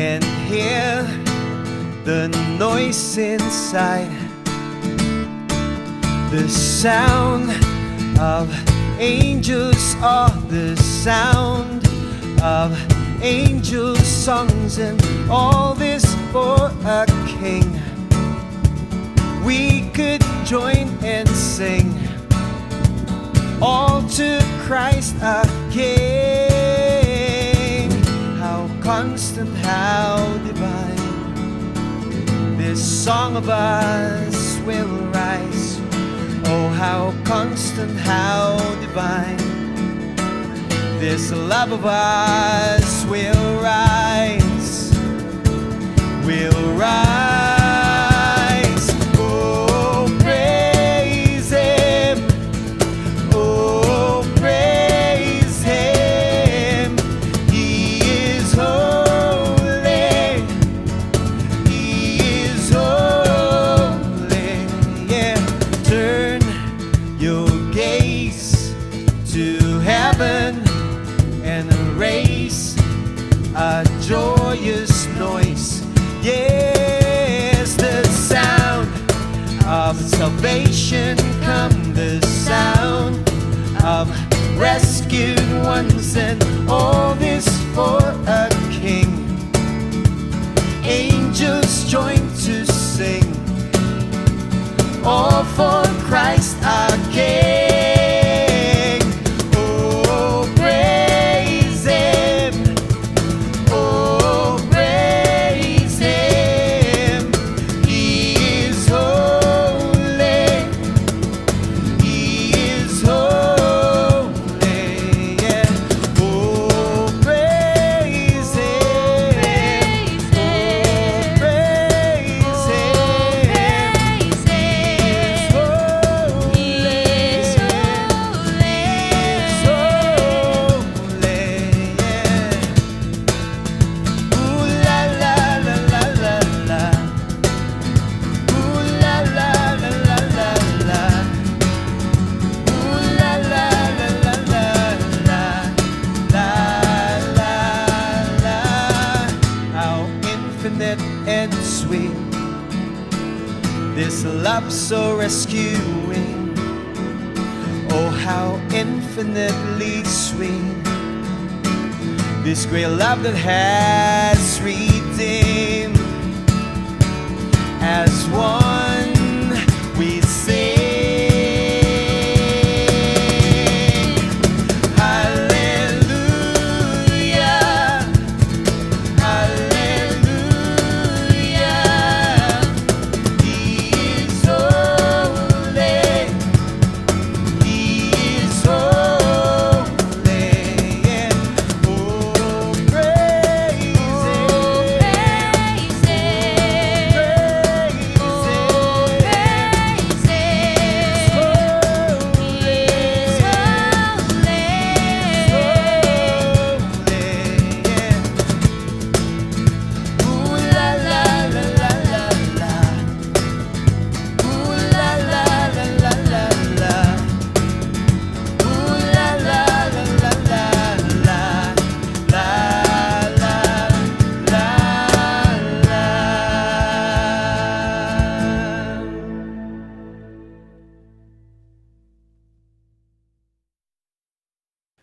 and hear the noise inside, the sound of angels, or the sound of angels' songs, and all this for a king. We could join and sing, all to Christ our King. How constant, how divine, this song of us will rise. Oh, how constant, how divine, this love of us will rise, will rise. Oh, praise Him, oh, praise Him. He is holy, He is holy, yeah. Turn your gaze to heaven and raise a joyous noise. Yes, the sound of salvation come, the sound of rescued ones, and all this for a king. Angels join to sing, all for Christ our King. Oh, praise Him, oh, praise Him. He is holy, He is holy, yeah. Oh, praise Him, oh, praise Him. And sweet, this love so rescuing. Oh, how infinitely sweet, this great love that has redeemed. As one we sing, hallelujah, hallelujah. He is holy, He is holy, yeah. Oh, praise Him, praise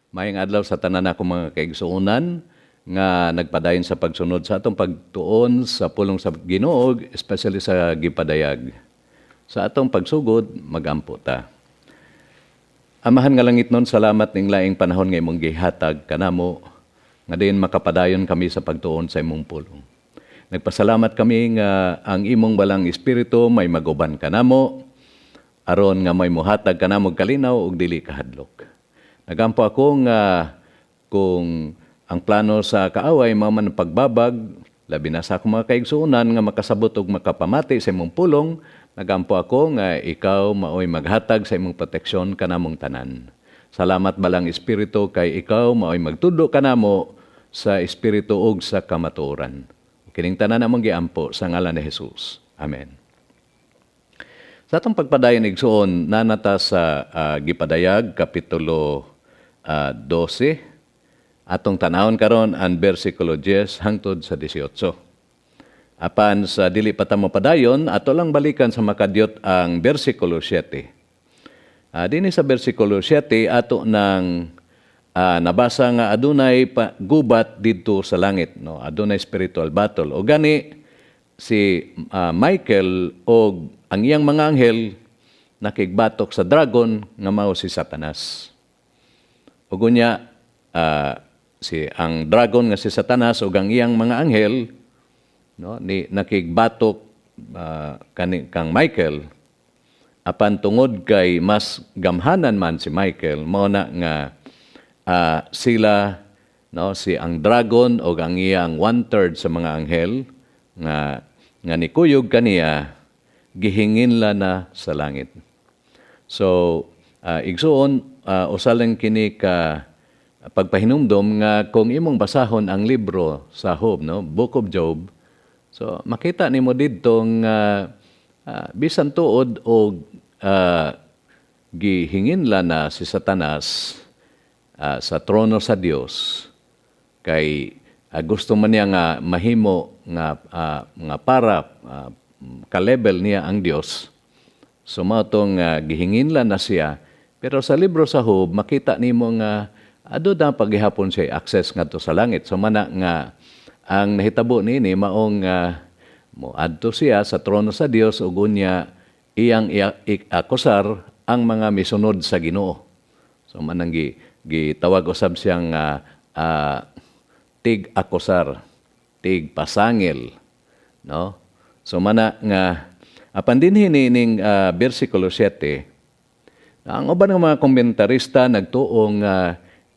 Maayong adlaw sa tanan ako mga kaigsuonan nga nagpadayon sa pagsunod sa atong pagtuon sa pulong sa Ginoo, especially sa gipadayag. Sa atong pagsugod, magampo ta. Amahan nga langit nun, salamat ning laing panahon nga imong gihatag kanamo, nga diin makapadayon kami sa pagtuon sa imong pulong. Nagpasalamat kami nga ang imong balang espiritu may maguban kanamo, aron nga may muhatag kanamo kalinaw ug dili kahadlok. Nagampo ako nga kung ang plano sa kaaway man pagbabag, labi na sa akong mga kaigsuonan nga makasabot ug makapamati sa imong pulong, nagampo ako nga ikaw maoy maghatag sa imong proteksyon kanamong tanan. Salamat balang espiritu kay ikaw maoy magtudlo kanamo sa espiritu ug sa kamatuoran. Kining tanan among giampo sa ngalan ni Jesus. Amen. Sa atong pagpadayon igsuon nanata sa Gipadayag kapitulo 12 Atong tanawon karon ang bersikulo 10 hangtod sa 18. Apan sa dili pa ta mapadayon, ato lang balikan sa makadyot ang bersikulo 7. Dinhi sa bersikulo 7 ato nang nabasa nga adunay gubat didto sa langit, no? Adunay spiritual battle. O gani si Michael o ang iyang mga anghel nakigbatok sa dragon nga mao si Satanas. Ug unya ang dragon nga si Satanas ug ang iyang mga anghel, no, ni nakigbatok kang Michael. Apan tungod kay mas gamhanan man si Michael, mao na nga sila, no, si ang dragon o ang iyang 1/3 sa mga anghel nga nikuyog kaniya gihinginla na sa langit. So igsuon usalang kini ka pagpahinumdom nga kung imong basahon ang libro sa Job, no, Book of Job, so makita nimo didto nga bisan tuod og gihinginla na si Satanas sa trono sa Dios kay gusto man niya nga mahimo nga para ka-level niya ang Dios. So mao tong gihinginla na siya, pero sa libro sa Job makita nimo nga ado na paghihapon siya access ngadto sa langit. So mana nga ang nahitabo nini maong moadto siya sa trono sa Dios ug unya iyang akusar ang mga misunod sa Ginoo. So manang gitawag usab siyang tig akusar, tig pasangil, no? So mana nga apan dinhi ning bersikulo 7, ang uban nga mga komentarista nagtuong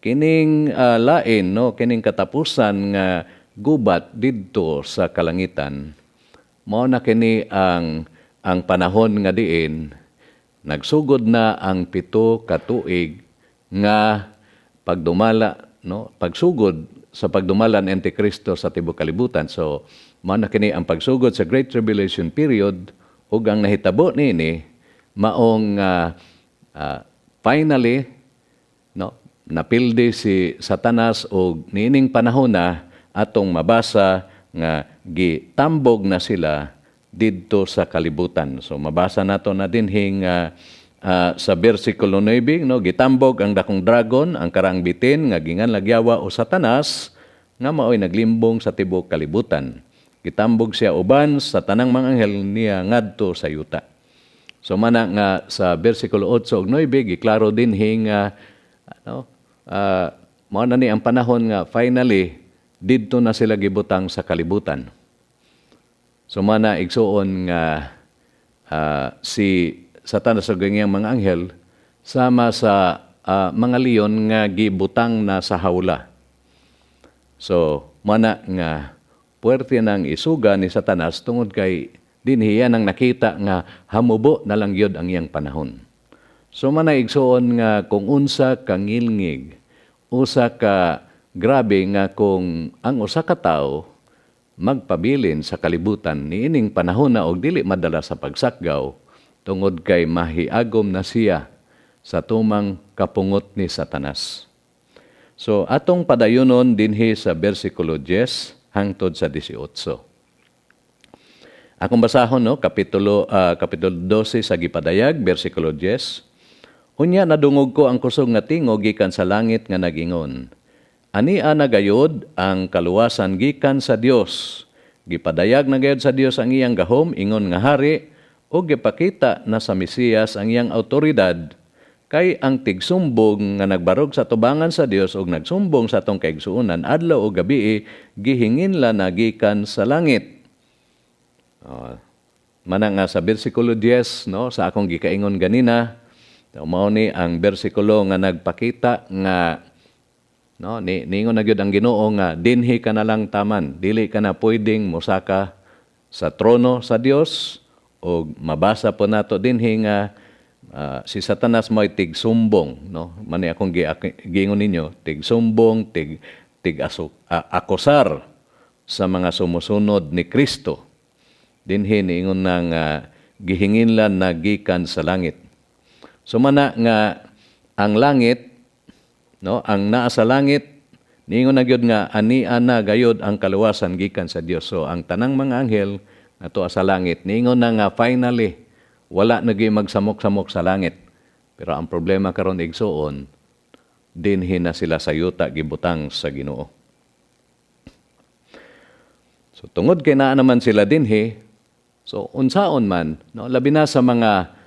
kining lain, no, kining katapusan nga gubat didto sa kalangitan, mao na kini ang panahon nga diin nagsugod na ang 7 ka tuig nga pagdumala, no, pagsugod sa pagdumala ni Antikristo sa tibuok kalibutan. So mao na kini ang pagsugod sa Great Tribulation period ug ang nahitabo nini maong finally, no, napildi si Satanas og nining panahon na atong mabasa nga gitambog na sila didto sa kalibutan. So mabasa nato na dinhing sa bersikulo 9, no, gitambog ang dakong dragon, ang karang bitin nga gingan lagyawa o Satanas nga maoy naglimbong sa tibuok kalibutan. Gitambog siya uban sa tanang mga anghel niya ngadto sa yuta. So mana nga sa bersikulo 8 ug 9 giklaro dinhing mao na ni ang panahon nga finally didto na sila gibutang sa kalibutan. So mana igsuon nga si Satanas ug ang iyang mga anghel sama sa mga leon nga gibutang na sa hawla. So mana nga puwerte nang isuga ni Satanas tungod kay dinhi yan ang nakita nga hamubo na lang yun ang iyang panahon. So mana igsuon nga kung unsa ka ngilngig, usa ka grabe nga kung ang usa ka tawo magpabilin sa kalibutan niining panahon na og dili madala sa pagsakgaw tungod kay mahiagom na siya sa tumang kapungot ni Satanas. So atong padayonon dinhi sa bersikulo 10 hangtod sa 18. Akong basahon, no, kapitulo 12 sa Gipadayag, bersikulo 10. Unya nadungog ko ang kusog nga tingog gikan sa langit nga nagingon, ania na gayod ang kaluwasan gikan sa Dios. Gipadayag na gayod sa Dios ang iyang gahom ingon nga hari o gipakita na sa Mesiyas ang iyang awtoridad kay ang tigsumbong nga nagbarog sa tubangan sa Dios ug nagsumbong sa atong kaigsuonan adlaw o gabi gihinginla na gikan sa langit. Mana nga sa bersikulo 10, no, sa akong gikaingon ganina, mao ni ang bersikulo nga nagpakita nga, no, ningon na gyud ang Ginoo nga dinhi ka na lang taman, dili ka na pwedeng mosaka sa trono sa Dios o mabasa po nato dinhi nga si Satanas mo'y tigsumbong, no? Mani akong giingon ninyo, tigsumbong, akusar sa mga sumusunod ni Kristo. Dinhi niingon nang gihinginlan na gikan sa langit. So mana nga ang langit, no, ang naa sa langit Niingon na gyud nga ani ana gayud ang kaluwasan gikan sa Dios. So ang tanang mga anghel nato sa langit niingon na nga finally wala na gyud magsamok-samok sa langit. Pero ang problema karon igsuon dinhi na sila sa yuta gibutang sa Ginoo. So tungod kay naa naman sila dinhi, so unsaon man no labi na sa mga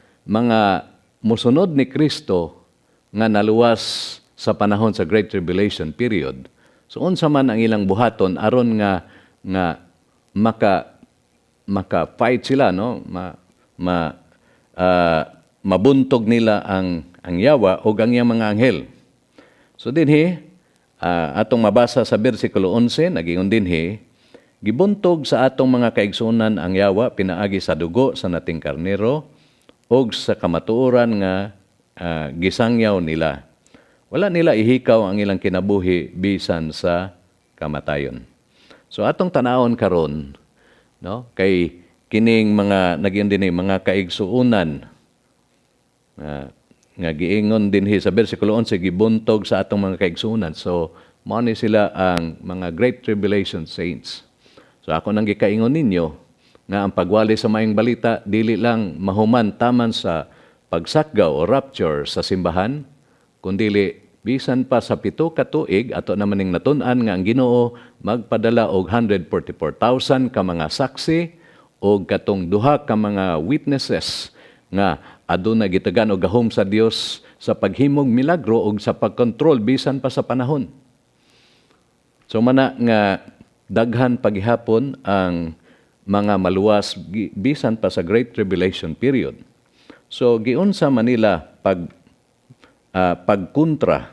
musunod ni Kristo nga naluwas sa panahon sa Great Tribulation period. So unsa man ang ilang buhaton aron nga maka fight sila no mabuntog nila ang yawa o ang iyang mga anghel. So dinhi atong mabasa sa bersikulo 11 nagingon dinhi gibuntog sa atong mga kaigsunan ang yawa pinaagi sa dugo sa nating karnero og sa kamatuoran nga gisangyaw nila. Wala nila ihikaw ang ilang kinabuhi bisan sa kamatayon. So atong tanawon karon no kay kining mga nagyon dinhi mga kaigsuonan nga giingon dinhi sa bersikulo 11 gibuntog sa atong mga kaigsuonan. So mao ni sila ang mga Great Tribulation saints. So ako nang gikaingon ninyo nga ang pagwali sa maayong balita dili lang mahuman taman sa pagsakgaw o rapture sa simbahan, kundili bisan pa sa 7 ka tuig ato naman ning natun-an nga ang Ginoo magpadala og 144,000 ka mga saksi o katong duha ka mga witnesses nga aduna gitagan og gahom sa Dios sa paghimog milagro og sa pagkontrol bisan pa sa panahon. So mana nga daghan paghihapon ang mga maluwas bisan pa sa Great Tribulation period. So giunsa Manila pagkontra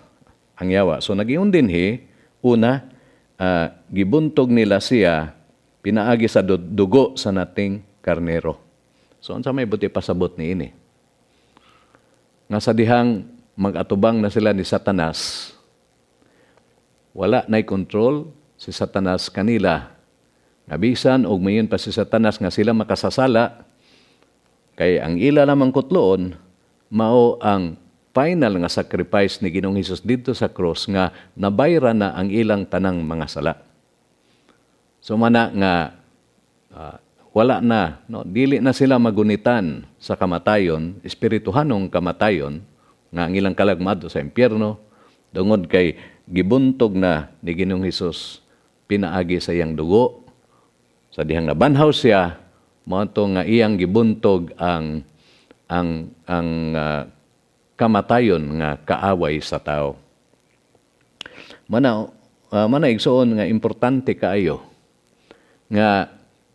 ang yawa. So nagiun dinhi una gibuntog nila siya pinaagi sa dugo sa nating karnero. So unsa may buti pasabot niini? Nga sa dihang mag-atubang na sila ni Satanas, wala nay control si Satanas kanila. Nabisan og mayon pa si Satanas nga sila makasasala kay ang ila lamang kutloon mao ang final nga sacrifice ni Ginoong Hesus didto sa cross nga nabayra na ang ilang tanang mga sala. So mana nga wala na no dili na sila magunitan sa kamatayon, espirituhanong kamatayon nga ang ilang kalagmado sa impyerno tungod kay gibuntog na ni Ginoong Hesus pinaagi sa iyang dugo. Sa dihang nabanhaw siya, mao nga iyang gibuntog ang kamatayon nga kaaway sa tao. Mana igsuon nga importante kaayo nga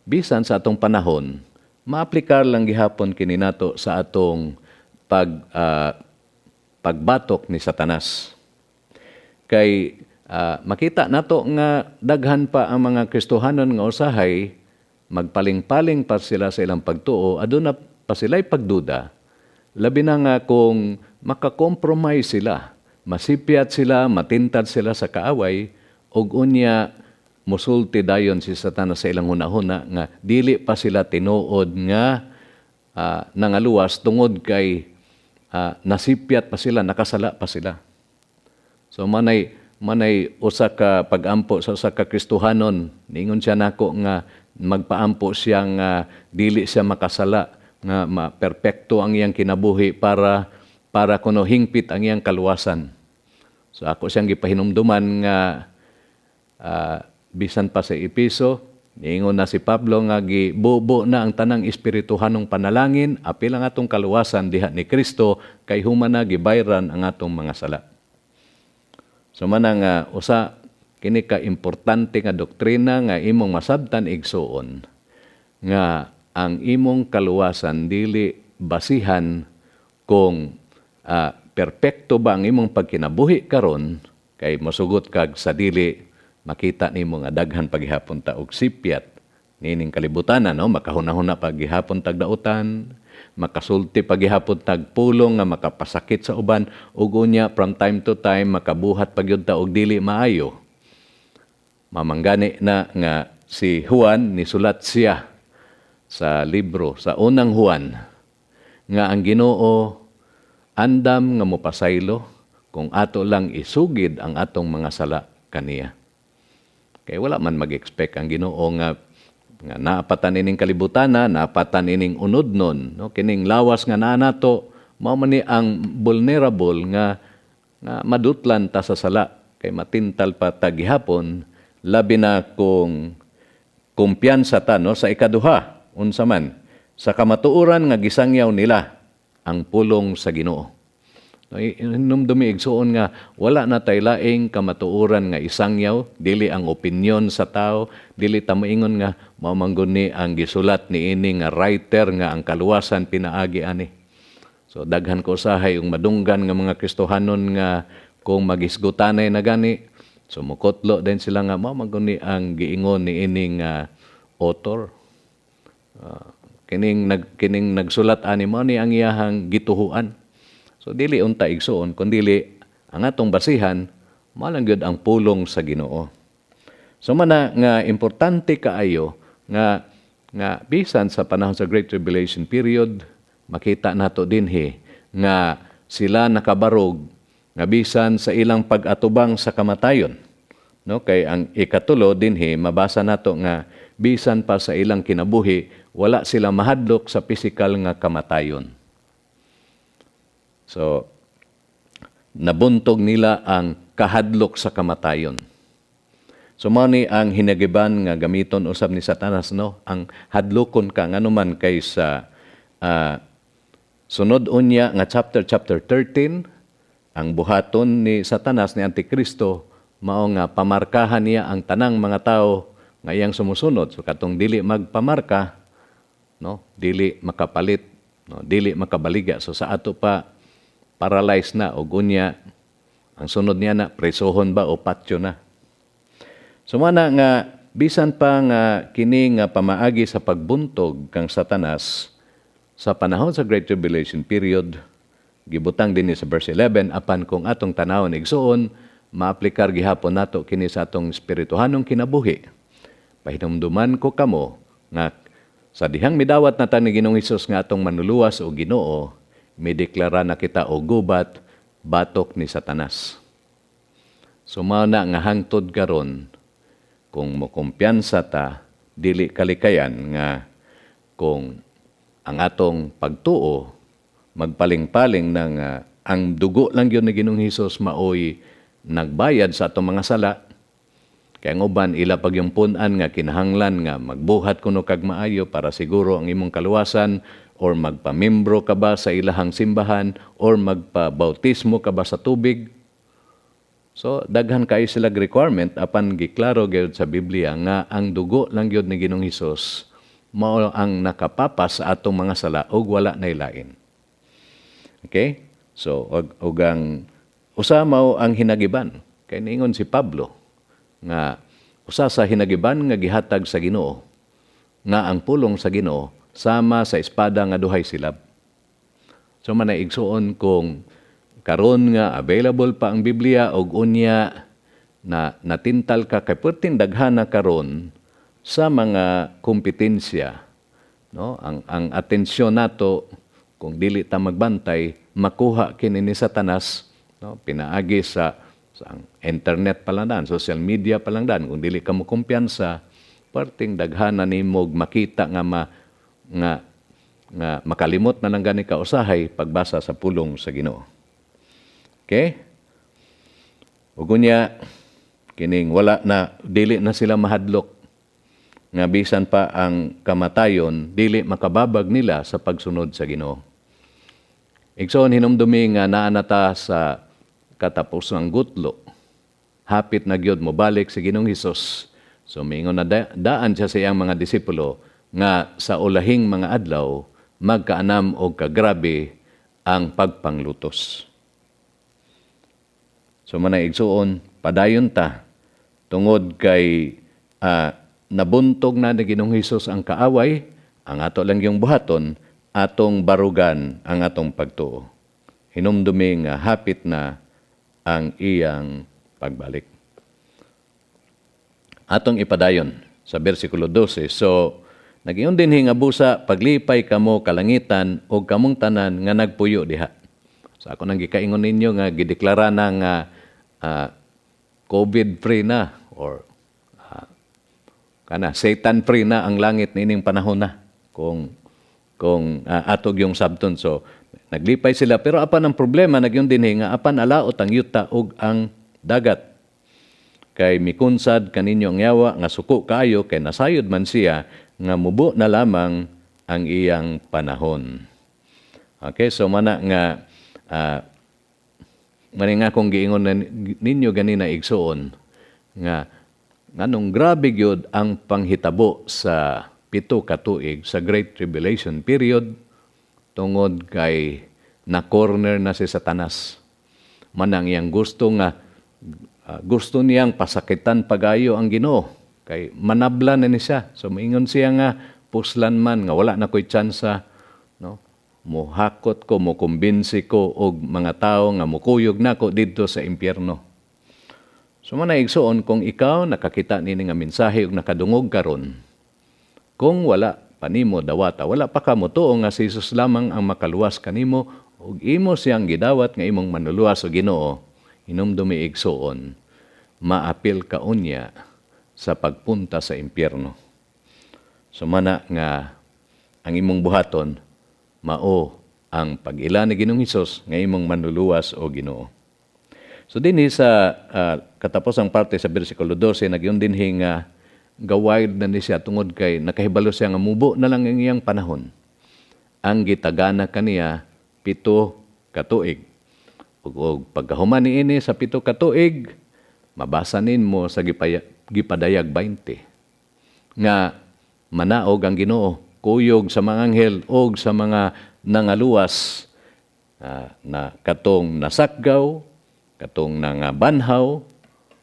bisan sa atong panahon maaplikar lang gihapon kini nato sa atong pagbatok ni Satanas. Kay makita nato nga daghan pa ang mga Kristohanon nga usahay magpaling-paling pa sila sa ilang pagtuo aduna pa sila'y pagduda labi na nga kung makakompromise sila, masipyat sila, matintad sila sa kaaway ug unya musulti dayon si Satanas sa ilang hunahuna nga dili pa sila tinuod nga nangaluwas tungod kay nasipyat pa sila, nakasala pa sila. So manay usa ka pagampo sa usa ka Kristohanon, ningon siya nako nga magpaampo siya nga dili siya makasala, nga perpekto ang iyang kinabuhi para kuno hingpit ang iyang kaluwasan. So ako siyang gipahinumduman nga bisan pa sa Episo, niingon na si Pablo nga gibubo na ang tanang espirituhanong panalangin, apil ang atong kaluwasan diha ni Kristo kay human na gibayran ang atong mga sala. So manang usa kini ka importante nga doktrina nga imong masabtan igsuon nga ang imong kaluwasan dili basihan kung perpekto ba ang imong pagkinabuhi karon kay masugot kag sa dili makita nimo nga daghan paghihapon ta og sipyat nining kalibutan no makahuna-huna paghihapon tag dautan, makasulti paghihapon tag pulong nga makapasakit sa uban ug unya from time to time makabuhat pagyud ta og dili maayo. Mamanggani na nga si Juan nisulat siya sa libro sa unang Juan nga ang Ginoo andam nga mopasaylo kung ato lang isugid ang atong mga sala kaniya. Kaya wala man mag-expect ang Ginoo nga naapatan ining kalibutan na, naapatan ining unod nun, no? Kining lawas nga naa nato, mao man ni ang vulnerable nga madutlan ta sa sala, kay matintal pa tagihapon, labi na kung kumpiyansa ta, no? Sa ikaduha, unsa man, sa kamatuoran nga gisangyaw nila ang pulong sa Ginoo. Hinumdumi igsuon nga wala na tay laing kamatuoran nga isangyaw, dili ang opinyon sa tao, dili ta moingon nga mamanggon ni ang gisulat ni ini nga writer nga ang kaluwasan pinaagi ani. So daghan ko usahay yung madunggan nga mga Kristohanon nga kung magisgutanay na gani, sumukotlo din sila nga mamanggon ni ang giingon ni ini nga author. Kining nagsulat ani mo ni ang iyahang gituhuan. So dili unta igsuon kundi ang atong basihan malang gyud ang pulong sa Ginoo. So mana nga importante kaayo nga bisan sa panahon sa Great Tribulation period makita nato dinhi nga sila nakabarog nga bisan sa ilang pag-atubang sa kamatayon. No, kay ang ikatulo dinhi mabasa nato nga bisan pa sa ilang kinabuhi wala sila mahadlok sa pisikal nga kamatayon. So, nabuntog nila ang kahadlok sa kamatayon. So, mao ni ang hinagiban nga gamiton usab ni Satanas, no? Ang hadlokon ka nga naman kay sa sunod unya nga chapter 13, ang buhaton ni Satanas ni Antikristo mao nga pamarkahan niya ang tanang mga tao nga iyang sumusunod. So katong dili magpamarka, no? Dili makapalit, no? Dili makabaliga. So sa ato pa paralyzed na o gunya, ang sunod niya na, presohon ba o patyo na. So mana nga, bisan pa nga kini nga pamaagi sa pagbuntog kang Satanas, sa panahon sa Great Tribulation period, gibutang din sa verse 11, apan kung atong tanawon igsuon, maaplikar gihapon nato kini sa atong espirituhanong kinabuhi. Pahinumduman ko kamo, nga sa dihang midawat na ta ni Ginoong Hesus nga atong manuluwas o Ginoo, mideklara na kita og gubat, batok ni Satanas. So mao na nga hangtod karon kung mokumpiyansa ta, dili kalikayan nga kung ang atong pagtuo magpaling-paling na nga ang dugo lang yun ni Ginoong Hesus maoy nagbayad sa atong mga sala. Kaya nguban ila pag yung punan nga kinahanglan nga magbuhat kuno kag maayo para siguro ang imong kaluwasan, or magpamimbro ka ba sa ilahang simbahan, or magpabautismo ka ba sa tubig. So daghan kayo sila requirement apan giklaro gyud sa Biblia nga ang dugo lang gyud ni Ginoong Hesus mao ang nakapapas sa atong mga sala ug wala nay lain. Okay? So og ang usa mao ang hinagiban. Kay niingon si Pablo nga usa sa hinagiban nga gihatag sa Ginoo nga ang pulong sa Ginoo sama sa espada nga duhay silab. So manaigsuon kung karon nga available pa ang Biblia og unya na natintal ka kay perting daghan na karon sa mga kompetensya, no? Ang atensyon nato kung dili ta magbantay makuha kini ni Satanas, no? Pinaagi sa internet pa lang dan, social media pa lang dan, kung dili ka mo kumpiyansa perting daghan na nimog makita nga makalimot na lang gani ka usahay pagbasa sa pulong sa Ginoo. Okay? Ug unya kining wala na dili na sila mahadlok nga bisan pa ang kamatayon dili makababag nila sa pagsunod sa Ginoo. Igsoon hinumdumi nga naa na ta sa katapusang gutlo. Hapit na gyud mo balik si Ginoong Hesus. So mingon na daan siya sa iyang mga disipulo nga sa ulahing mga adlaw magkaanam og kagrabe ang pagpanglutos. So manaigsuon padayon ta tungod kay nabuntog na ni Ginoong Hesus ang kaaway, ang ato lang yung buhaton, atong barugan ang atong pagtuo. Hinumdumi nga hapit na ang iyang pagbalik. Atong ipadayon sa bersikulo 12. So, nag-iyon din hingabusa, paglipay kamo kalangitan o kamong tanan nga nagpuyo diha. So, ako nang gikaingon ninyo nga gideklara na nga COVID-free na or Satan-free na ang langit nining panahon na kung atog yung sabton. So, naglipay sila. Pero apan ang problema, nagyon din nga, apan alaot ang yuta ug ang dagat. Kay mikunsad kaninyo ang yawa, nga suko kayo, kay nasayod man siya, nga mubo na lamang ang iyang panahon. Okay, so mana nga, nga kung giingon ninyo ganina igsuon, nga nganong grabe gyud ang panghitabo sa 7 ka tuig sa Great Tribulation period tungod kay na-corner na si Satanas. Manang iyang gusto niyang pasakitan pagayo ang Ginoo kay manabla na ni siya. So moingon siya nga puslan man nga wala na ko'y tsansa, no? Muhakot ko, mukumbinsi ko og mga tao nga mukuyog nako didto sa impyerno. So manaigsoon kung ikaw nakakita nini nga mensahe ug nakadungog karon, kung wala panimo dawata, wala pa ka motuo nga si Jesus lamang ang makaluwas kanimo ug imo siyang gidawat nga imong manuluwas o Ginoo, hinumdumi igsoon, maapil ka unya sa pagpunta sa impyerno. So mana nga ang imong buhaton mao ang pag-ila ni Ginoong Hesus nga imong manuluwas o Ginoo. So dinhi sa katapusang parte sa bersikulo 12 nagyon dinhi nga gawaid na ni siya tungod kay nakahibalo siya nga mubo na lang ang iyang panahon. Ang gitagana kaniya 7 ka tuig. Ug pagkahuman niini sa 7 ka tuig, mabasa ninmo sa gipadayag 20 nga manaog ang Ginoo, kuyog sa mga anghel og sa mga nangaluwas na katong nasakgaw, katong nangabanhaw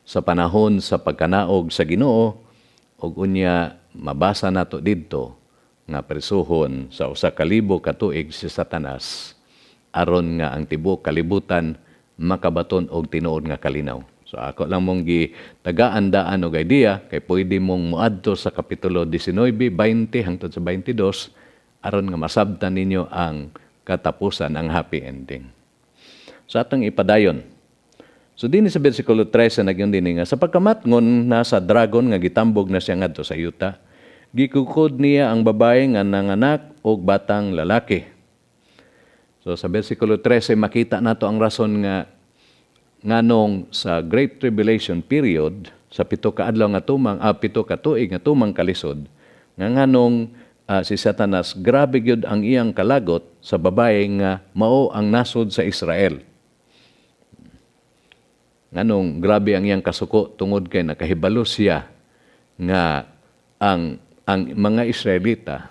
sa panahon sa pagkanaog sa Ginoo, ug unya mabasa nato didto nga prisuhon sa 1,000 ka tuig si Satanas aron nga ang tibuok kalibutan makabaton og tinuod nga kalinaw. So ako lang mong gitagaan-daan og idea kay pwede mong moadto sa kapitulo 19, 20 hangtod sa 22 aron nga masabtan ninyo ang katapusan, ang happy ending. So atong ipadayon. So din sa bersikulo 13 nagyon din nga sa pagkamatngon nasa dragon nga gitambog na siya ngadto sa yuta, gikukod niya ang babae nga nanganak og batang lalaki. So sa bersikulo 13 makita nato ang rason nga nganong sa Great Tribulation period sa 7 ka adlaw nga 7 ka tuig nga tumang kalisod nga nganong si Satanas grabe gyud ang iyang kalagot sa babae nga mao ang nasod sa Israel. Nganong grabe ang iyang kasuko tungod kay nakahibalo siya nga ang mga Israelita,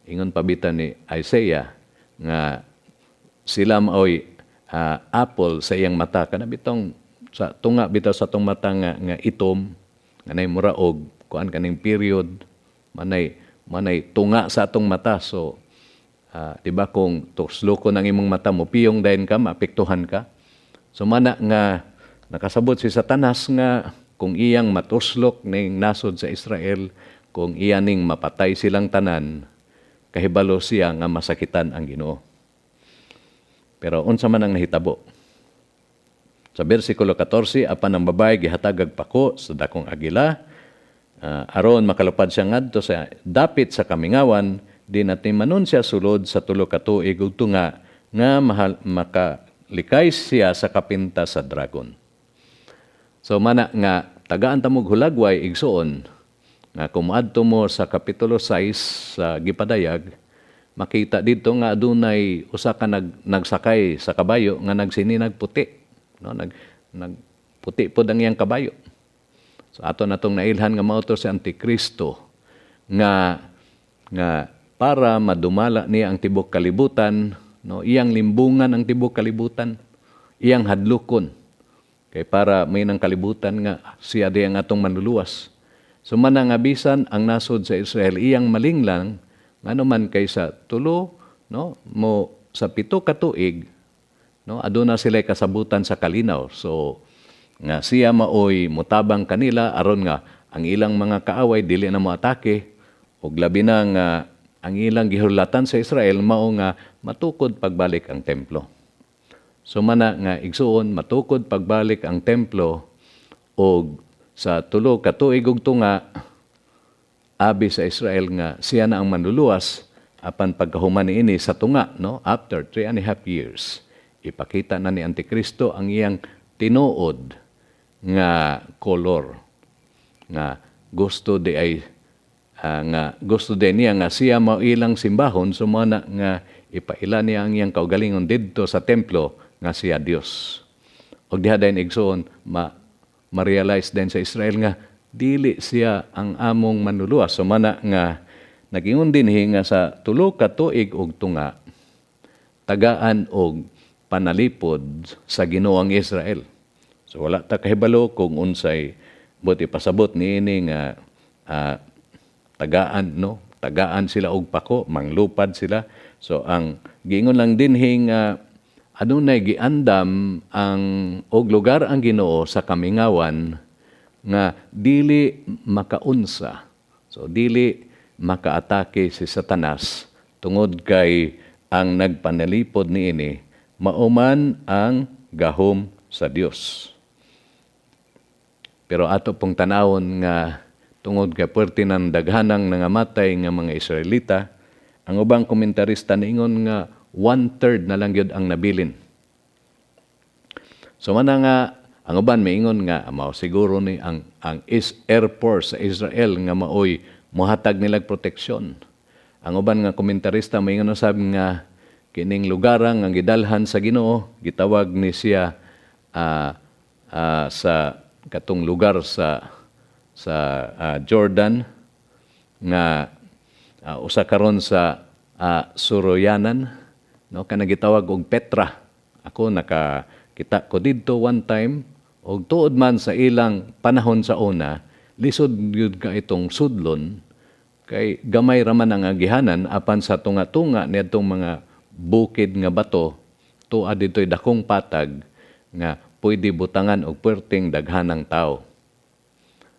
ingon pabitan ni Isaiah nga sila maoy apple sa iyang mata, kana bitong sa tunga bitaw sa tong mata nga itom, kanay muraog kuan kaning period, manay tunga sa atong mata. So di ba kung tusloko ng imong mata mo piyong dayon ka, maapektuhan ka. So mana nga nakasabot si Satanas nga kung iyang matuslok ning nasod sa Israel, kung iyaning mapatay silang tanan, kahibalo siya nga masakitan ang Ginoo. Pero unsa man ang nahitabo? Sa bersikulo 14, apan ang babae gihatagag pako sa dakong agila, aron makalupad siya ngadto sa dapit sa kamingawan, di natin manon siya sulod sa 3 ka tuig ug tunga nga makalikay siya sa kapinta sa dragon. So mana nga tagaan ta mog hulagway igsuon nga kumuadto mo sa kapitulo 6 sa gipadayag, makita dito nga adunay usa ka nagsakay sa kabayo nga nagsininag puti, no? Nagputi pod ang iyang kabayo. So ato natong nailhan nga mao to si Antikristo nga para madumala niya ang tibok kalibutan, no? Iyang limbungan ang tibok kalibutan, iyang hadlukon. Kay para may nang kalibutan nga siya di ang atong manluluwas. So manangabisan ang nasod sa Israel iyang malinglang ngano man kaysa tulo, no, mo sa 7 ka tuig, no, aduna sila kasabutan sa kalinaw. So nga siya maoy mutabang kanila aron nga ang ilang mga kaaway dili na moatake ug labi na nga ang ilang gihulatan sa Israel mao nga matukod pagbalik ang templo. So mana nga igsuon matukod pagbalik ang templo o sa tulo ka tuig ug tunga abi sa Israel nga siya na ang manluluwas apan pagkahuman niini sa tunga, no, after 3.5 years ipakita na ni Antikristo ang iyang tinuod nga kolor nga gusto di ay nga gusto din niya nga siya mao ilang simbahon sumana nga ipaila niya ang iyang kaugalingon didto sa templo nga siya Dios. Og diha dayon igsoon ma-realize din sa Israel nga dili siya ang among manluluwas sumana nga nagingon dinhi nga sa tulo ka tuig ug tunga tagaan og panalipod sa Ginoo ang Israel. So wala ta kahibalo kung unsay buti pasabot niini nga tagaan, no, tagaan sila og pako, manglupad sila. So ang giingon lang dinhi nga adunay giandam ang og lugar ang Ginoo sa kamingawan nga dili makaunsa. So dili makaatake si Satanas tungod kay ang nagpanalipod niini mauman ang gahom sa Dios. Pero ato pong tanawon nga tungod kay puwerte ng daghanang nangamatay nga mga Israelita, ang ubang komentarista niingon nga 1/3 na lang yun ang nabilin. So man nga ang uban maingon nga mao siguro ni ang Air Force sa Israel nga maoy mohatag nilag proteksyon. Ang uban nga komentarista maingon na sabi nga kining lugar nga gidalhan sa Ginoo gitawag ni siya sa katong lugar sa Jordan nga usa karon sa Suroyanan, no, kana gitawag og Petra. Ako nakakita ko didto one time og tuod man sa ilang panahon sa una lisod gyud ka itong sudlon kay gamay ra man ang agihanan apan sa tunga-tunga niadtong mga bukid nga bato tuad ditoy dakong patag nga pwede butangan og puwerteng daghanang tao.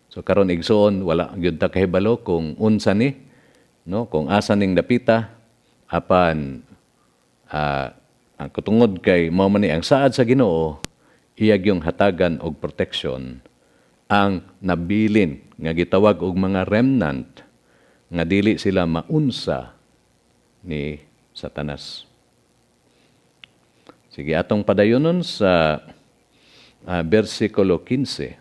So karon igsoon wala gyud ta kahibalo kung unsa ni, no, kung asa ning dapita apan ang kutungod kay mao man ni ang saad sa Ginoo iyag yung hatagan og proteksyon ang nabilin nga gitawag og mga remnant nga dili sila maunsa ni Satanas. Sige atong padayonon sa versikulo 15.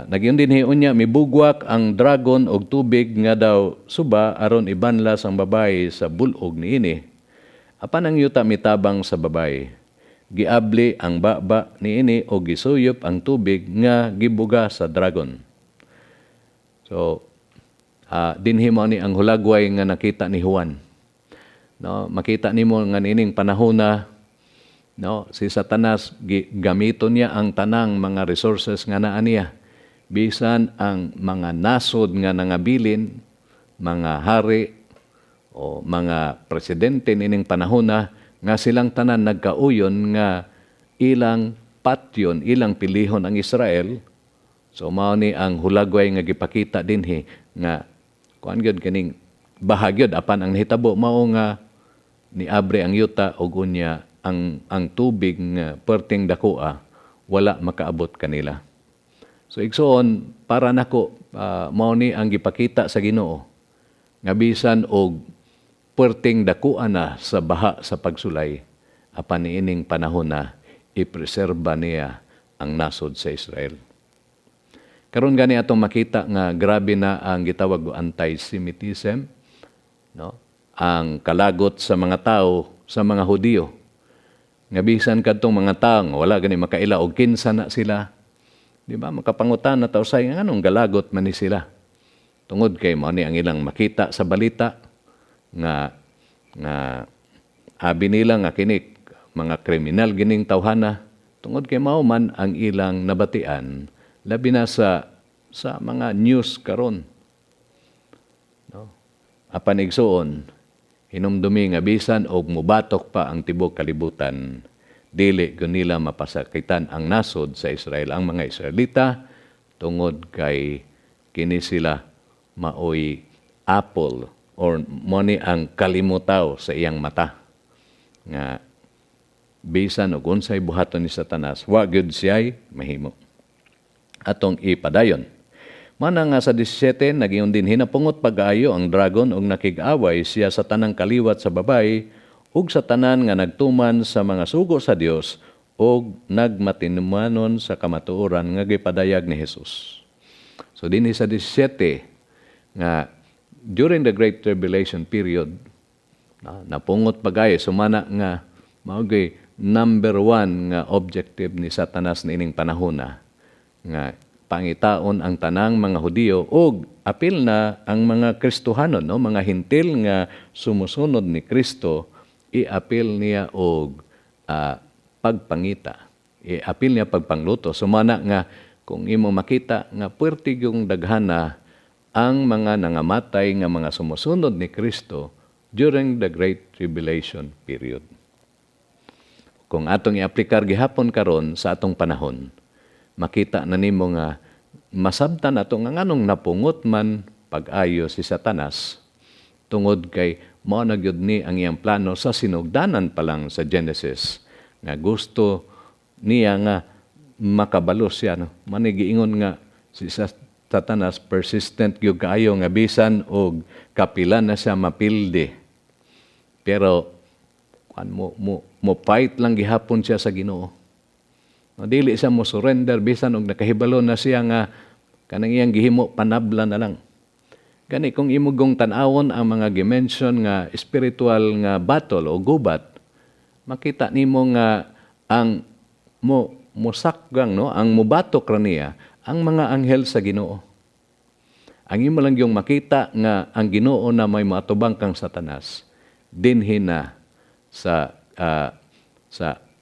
Nagyon din hiunya mibugwak ang dragon og tubig nga daw suba aron ibanlas ang babayi sa bulog niini. Apan ang yuta mitabang sa babayi. Giabli ang baba niini og gisuyop ang tubig nga gibuga sa dragon. So dinhi mo ni ang hulagway nga nakita ni Juan. No, makita nimo nga nining panahona, no, si Satanas gamiton niya ang tanang mga resources nga naa niya. Bisan ang mga nasod nga nangabilin, mga hari o mga presidente nining panahona nga silang tanan nagkauyon nga ilang patyon, ilang pilihon ang Israel. So mao ni ang hulagway nga gipakita dinhi nga kuan gyud kining bahagyod apan ang nahitabo mao nga niabre ang yuta og unya ang tubig nga perting dakoa wala makaabot kanila. So igsoon para nako mao ni ang gipakita sa Ginoo nga bisan og perting dakoa na sa baha sa pagsulay apan niining panahon na ipreserba niya ang nasod sa Israel. Karon gani atong makita nga grabe na ang gitawag og anti-Semitism, no? Ang kalagot sa mga tao, sa mga Hudiyo. Nga bisan kadtong mga tao wala gani makaila og kinsa na sila. Di ba makapangutan na tao say nganong galagot man ni sila. Tungod kay mao ni ang ilang makita sa balita nga abi nila nga kini mga kriminal gining tawhana. Tungod kay mao man ang ilang nabatian labi na sa mga news karon. No? Apan igsoon, hinumdumi nga bisan og mubatok pa ang tibok kalibutan, dili gyud nila mapasakitan ang nasod sa Israel, ang mga Israelita, tungod kay kini sila maoy apple or money ang kalimutaw sa iyang mata. Nga bisan og unsay buhaton ni Satanas, wa gyud siya'y mahimo. atong ipadayon. Mana nga sa 17, nagiyon din hinapungot pag-aayo ang dragon og nakig-away siya sa tanang kaliwat sa babay ug sa tanan nga nagtuman sa mga sugo sa Dios og nagmatinumanon sa kamatuoran nga gipadayag ni Jesus. So dinhi sa 17 nga during the Great Tribulation period, napungot pag-aayo sumana nga maugay number 1 nga objective ni Satanas niining panahon nga pangitaon ang tanang mga Hudiyo ug apil na ang mga Kristohanon, no, mga hintil nga sumusunod ni Kristo, iapil niya og pagpangita, iapil niya pagpangluto. Sumana nga kung imo makita nga puwerte yung daghana ang mga nangamatay nga mga sumusunod ni Kristo during the Great Tribulation period. Kung atong i-aplikar gihapon karon sa atong panahon, makita na nimo nga masabtan nato nga nganong napungot man pag-ayo si Satanas tungod kay mao na gyud ni ang iyang plano sa sinugdanan pa lang sa Genesis nga gusto niya nga makabalo siya, no? Manigiingon nga si Satanas persistent gyud kaayo nga bisan og kapilan na siya mapildi. Pero mo fight lang gihapon siya sa Ginoo. Dili siya mo surrender bisan og nakahibalo na siya nga kanang iyang gihimo panabla na lang. Gani kung imugong tan-awon ang mga dimension nga spiritual nga battle o gubat, makita nimo nga ang musakgang, no, ang mubatok ra niya ang mga anghel sa Ginoo. Ang imo lang yung makita nga ang Ginoo na may matubang kang Satanas dinhi na sa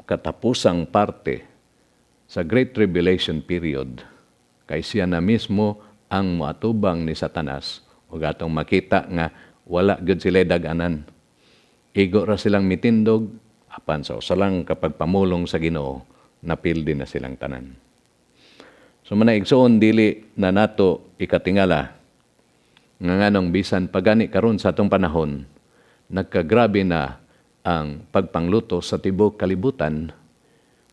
katapusang parte sa Great Tribulation period, kay siya na mismo ang matubang ni Satanas ug atong makita nga wala gyud sila dag-anan. Igo ra silang mitindog apan sa usalang kapag pamulong sa Ginoo, napildi na silang tanan. So manaigsoon dili na nato ikatingala nga nganong bisan pagani karon sa atong panahon, nagkagrabe na ang pagpangluto sa tibuok kalibutan.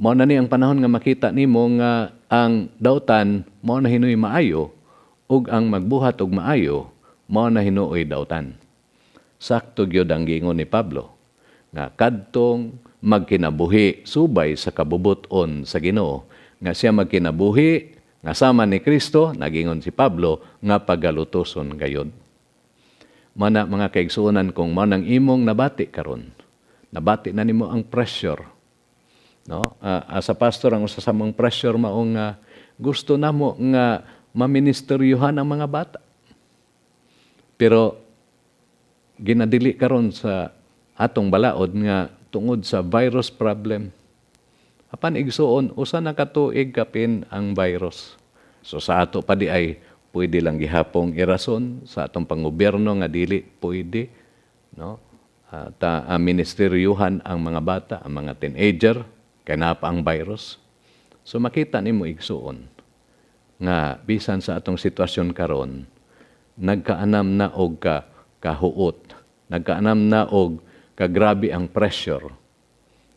Mao na ni ang panahon nga makita nimo nga ang dautan mao na hinuoy maayo ug ang magbuhat og maayo mao na hinuoy dautan. Sakto gyud ang giingon ni Pablo nga kadtong magkinabuhi subay sa kabubot-on sa Ginoo, nga siya magkinabuhi nga sama ni Kristo, nagingon si Pablo nga pagalutoson gayud. Mana mga kaigsuonan kung mao nang imong nabati karon, nabati na nimo ang pressure. No, as a pastor ang usa sa mong pressure mao nga gusto namo nga maministeryuhan ang mga bata. Pero ginadili karon sa atong balaod nga tungod sa virus problem. Apan igsuon usa na ka tuig kapin ang virus. So sa ato pa di ay pwede lang gihapong irason sa atong panggobyerno nga dili pwede, no? Ministeryuhan ang mga bata, ang mga teenager kay naa pa ang virus. So makita nimo igsuon nga bisan sa atong sitwasyon karon, nagkaanam na og kahuot, nagkaanam na og kagrabe ang pressure.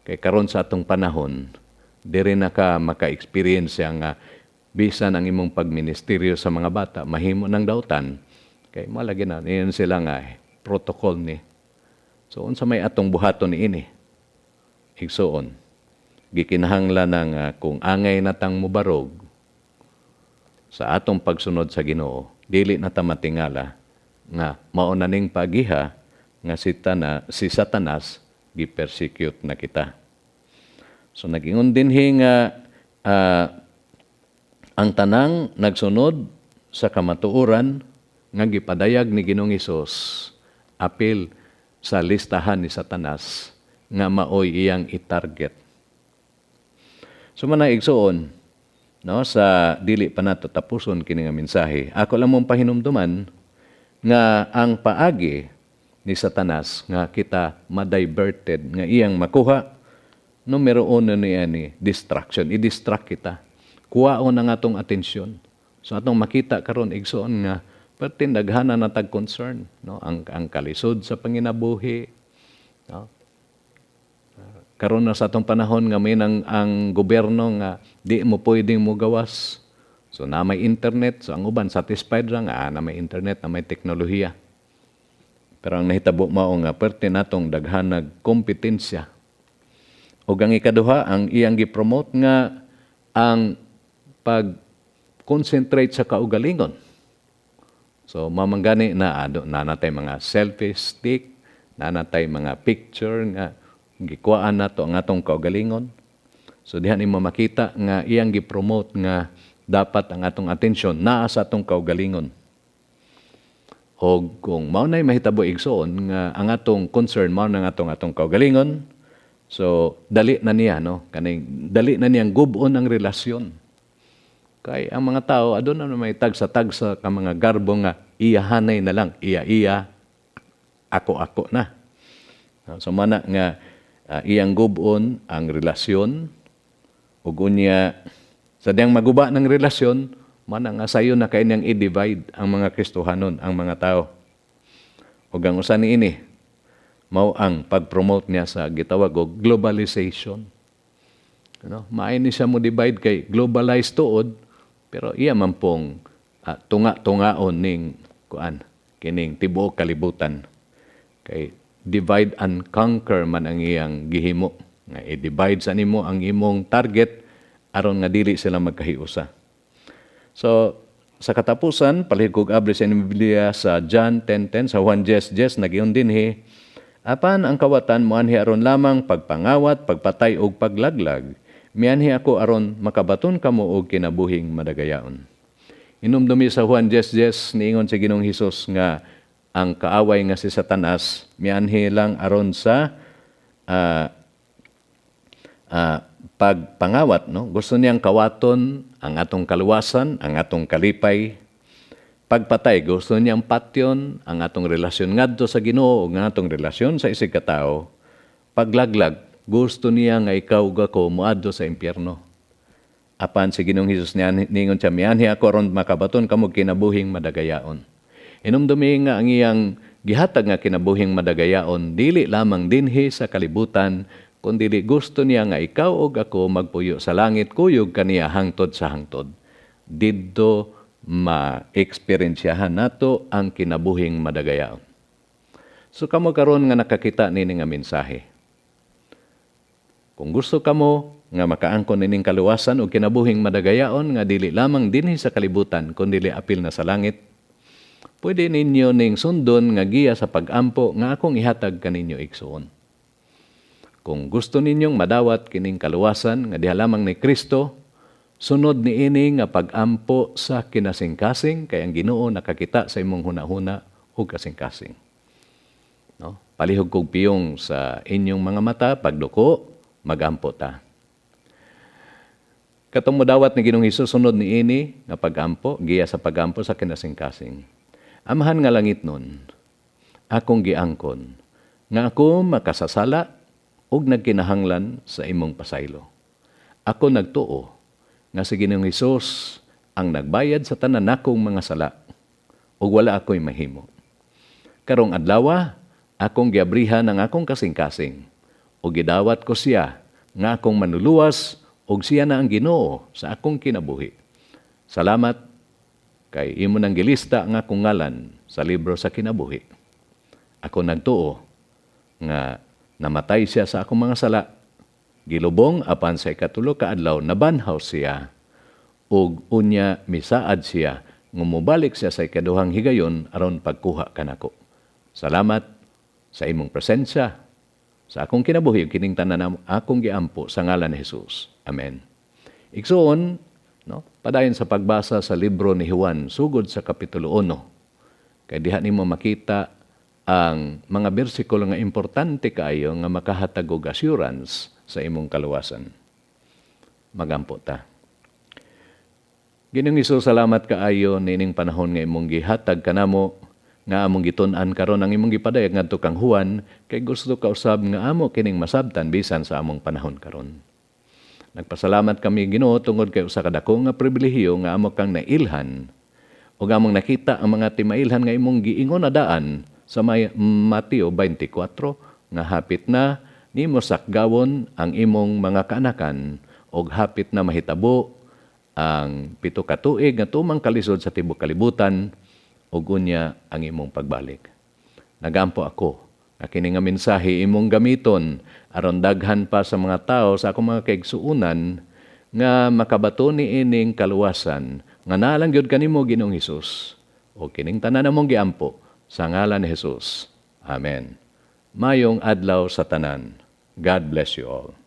Kay karon sa atong panahon, diri na ka maka-experience nga bisan ang imong pagministeryo sa mga bata mahimo ng dautan kay malagi na niyan sila nga protocol ni. So unsa may atong buhaton niini? Igsuon gikinahanglan ng kung angay natang mubarog sa atong pagsunod sa Ginoo, dili na ta matingala nga mao na ning pagiha nga si Satanas gi-persecute na kita. So nag-ingon dinhi nga ang tanang nagsunod sa kamatuoran nga gipadayag ni Ginoong Hesus apil sa listahan ni Satanas nga maoy iyang i-target. So manaigsuon, no, sa dili pa nato tapuson kini nga mensahe. Ako lang mong pahinumduman nga ang paagi ni Satanas nga kita ma-diverted nga iyang makuha, numero 1 niya ni distraction. I-distract kita. Kuwaon ang atong atensyon. So atong makita karon igsuon nga pertin daghana na tag concern, no, ang kalisod sa panginabuhi, no. Karon na sa atong panahon nga may ang gobyerno nga di mo pwedeng mo gawas. So na may internet, so ang uban satisfied ra nga na may internet, na may teknolohiya. Pero ang nahitabo mao nga perti natong daghanag kompetensya. Ug ang ikaduha, ang iyang gi-promote nga ang pag-concentrate sa kaugalingon. So mamanggani na natay mga selfie stick, natay mga picture nga gikuhaan nato ang atong kaugalingon. So diha nimo makita nga iyang gi-promote nga dapat ang atong atensyon naa sa atong kaugalingon. O kung mao nay mahitabo igsoon nga ang atong concern mao nang atong kaugalingon, so dali na niya dali na niyang gub-on ang relasyon. Kay ang mga tao aduna na may tagsa-tagsa ka mga garbo nga iyahanay na lang, iya ako na. So mana nga iyang gub-on ang relasyon ug unya sa diyang maguba ng relasyon, manang asayo na kay niyang i-divide ang mga Kristohanon, ang mga tao. Ug ang usa niini, mao ang pag-promote niya sa gitawag og globalization. Maayo ni siya mo divide kay globalized tuod, pero iya man pong tunga-tungaon ning kining tibuok kalibutan. Kay divide and conquer man ang iyang gihimo. Nga i-divide sa nimo ang imong target aron nga dili sila magkahiusa. So, sa katapusan, palihog abri sa Biblia sa John 10:10, sa Juan 10:10, nagiyon dinhi, apan ang kawatan moanhi aron lamang pagpangawat, pagpatay og paglaglag, mianhi ako aron makabaton kamo og kinabuhing madagayaon. Inumdumi sa Juan 10:10, niingon si Ginoong Hesus nga ang kaaway nga si Satanas, mianhi lang aron sa pagpangawat, gusto niyang kawaton ang atong kaluwasan, ang atong kalipay. Pagpatay, gusto niyang patyon ang atong relasyon ngadto sa Ginoo ug ang atong relasyon sa isig katao. Paglaglag, gusto niya nga ikaw ug ako moadto sa impyerno. Apan si Ginoong Hesus niingon siya, mianhi ako aron makabaton kamo kinabuhing madagayaon. Inumdumi nga ang iyang gihatag nga kinabuhing madagayaon dili lamang dinhi sa kalibutan, kundi gusto niya nga ikaw o ako magpuyo sa langit, kuyog kaniya hangtod sa hangtod. Didto ma-experiensyahan nato ang kinabuhing madagayaon. So kamo karon nga nakakita nini nga mensahe. Kung gusto kamo nga makaangkon nining kaluwasan o kinabuhing madagayaon nga dili lamang dinhi sa kalibutan, kundi apil na sa langit, pwede ninyo ning sundon nga giya sa pag-ampo nga akong ihatag kaninyo igsuon. Kung gusto ninyong madawat kining kaluwasan nga diha lamang ni Kristo, sunod niini nga pag-ampo sa kinasingkasing kay ang Ginoo nakakita sa imong hunahuna ug kasingkasing. Palihog kog piyong sa inyong mga mata, pagduko, magampo ta. Katong modawat ni Ginoong Hesus, sunod niini nga pag-ampo, giya sa pag-ampo sa kinasingkasing. Amahan nga langit nun, akong giangkon, nga ako makasasala ug nagkinahanglan sa imong pasaylo. Ako nagtuo nga si Ginoong Hesus ang nagbayad sa tanan nakong mga sala ug wala ako'y mahimo. Karong adlaw akong giabrihan ang akong kasing-kasing ug gidawat ko siya nga akong manuluwas ug siya na ang Ginoo sa akong kinabuhi. Salamat kay imo nang gilista ang akong ngalan sa libro sa kinabuhi. Ako nagtuo nga namatay siya sa akong mga sala, gilubong apan sa ikatulo ka adlaw nabanhaw siya, ug unya misaad siya, ngumubalik siya sa ikaduhang higayon aron pagkuha kanako. Salamat sa imong presensya sa akong kinabuhi, kining tanan akong giampo sa ngalan ni Hesus. Amen. Igsoon, padayon sa pagbasa sa libro ni Juan, sugod sa kapitulo 1. Kay diha nimo makita ang mga bersikulo nga importante kaayo nga makahatag og assurance sa imong kaluwasan. Magampo ta. Ginoong Hesus, salamat kaayo nining panahon nga imong gihatag kanamo, nga among gitun-an karon ang imong gipadayag ngadto kang Juan, kay gusto ka usab nga amo kining masabtan bisan sa among panahon karon. Nagpasalamat kami Ginoo tungod kay usa ka dako nga pribilehiyo nga amo kang nailhan ug among nakita ang mga timailhan nga imong giingon na daan sa Mateo 24 nga hapit na nimo sakgawon ang imong mga kaanakan ug hapit na mahitabo ang 7 ka tuig nga tumang kalisod sa tibuok kalibutan ug unya ang imong pagbalik. Nagampo ako nga kini nga mensahe imong gamiton aron daghan pa sa mga tao sa akong mga kaigsuonan nga makabato ni ining kaluwasan nga nalang gyud kanimo Ginoong Hesus. O kining tanan namong giampo sa ngalan ni Hesus. Amen. Mayong adlaw sa tanan. God bless you all.